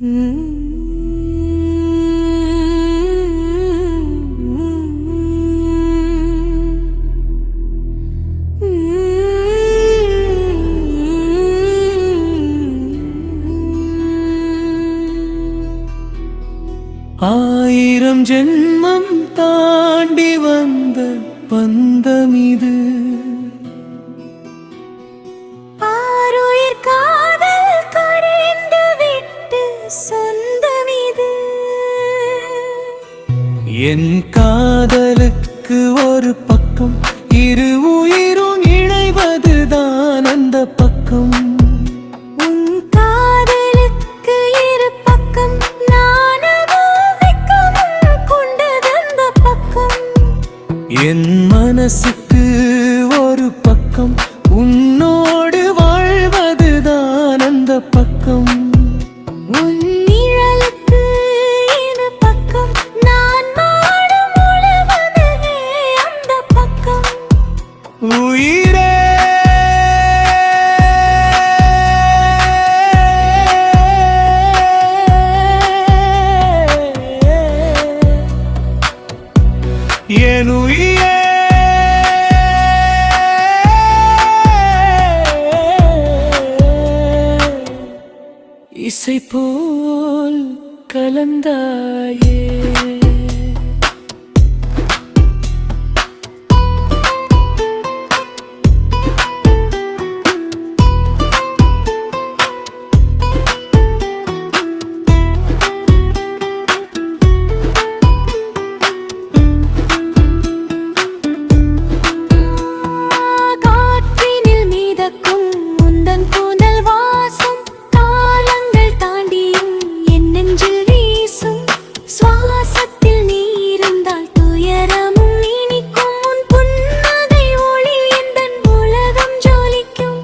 ஆயிரம் ஜென்மம் தாண்டி வந்த பந்தமிது, ஆருயிர் காதல் கரைந்து விட்டு சொந்தமிது. என் காதலுக்கு ஒரு பக்கம், இரு உயிரும் இணைவதுதான் அந்த பக்கம். உன் காதலுக்கு இரு பக்கம், நானும் வெட்கமும் கொண்டதந்த பக்கம். என் மனசுக்கு ஒரு பக்கம், உன்னோடு வாழ்வதுதான் அந்த பக்கம். உன் நிழலுக்கு இரு பக்கம், நான் வாழும் உலகமே அந்த பக்கம். உயிரே என் உயிரே, இசை போல் கலந்தாயே. காற்றினில் மிதக்கும் உந்தன் கூந்தல் வாசம், காலங்கள் தாண்டியும் என் நெஞ்சில் வீசும். சுவாசத்தில் நீ இருந்தால் துயரமும் இனிக்கும். உன் புன்னகை ஒளி எந்தன் உலகம் ஜொலிக்கும்.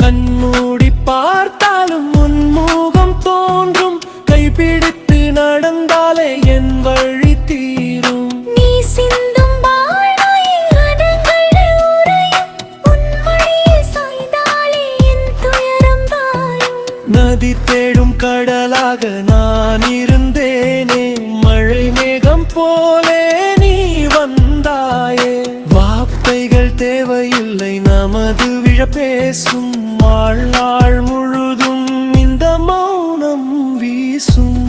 கண்மூடி பார்த்தாலும் உன் முகம் தோன்றும், கைப்பிடித்து நடந்தாலே என் வழி தீரும். நீ சிந்தும் வாழ்நாளில் கணங்கள் உறையும். உன் மடியில் சாய்ந்தாலே என் துயரம் தாயும். நதி தேடும் கடலாக நான் இருந்தேனே, மழை மேகம் போலே நீ வந்தாயே. வார்த்தைகள் தேவையில்லை, நமது விழ பேசும். வாழ்நாள் முழுதும் இந்த மௌனம் வீசும்.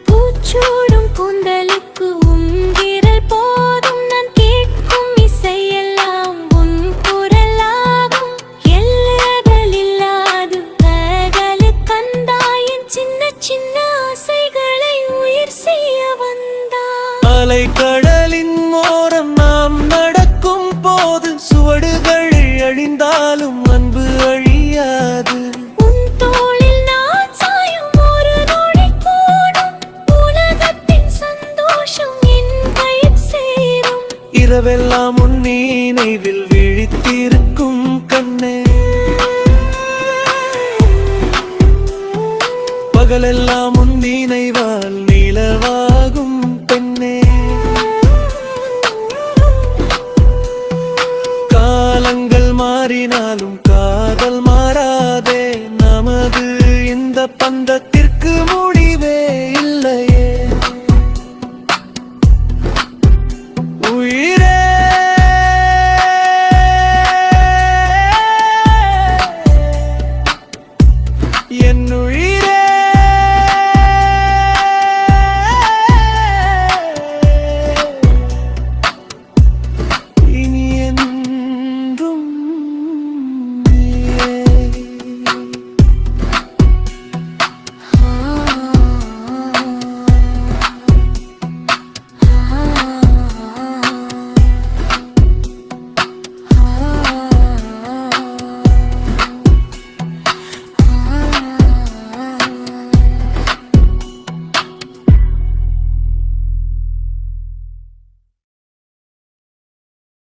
பூச்சூடும் கூந்தலுக்கு உன் விரல் போதும். நான் கேட்கும் இசையெல்லாம் உன் குரலாகும். எல்லைகள் இல்லாது பகலுக்கந்தாயின் சின்ன சின்ன ஆசைகளை உயிர் செய்ய வந்தாய். அலைக்கடலின் ஓரம் நாம் நடக்கும் போது, சுவடுகள் அழிந்தாலும் அன்பு அழியாது. உன் தோளில் நான் சாயும் ஒரு நொடி கூடும். உலகத்தின் சந்தோஷம் என் கையில் சேரும். இரவெல்லாம் உன் நினைவில் விழித்திருக்கும் கண்ணே, பகலெல்லாம்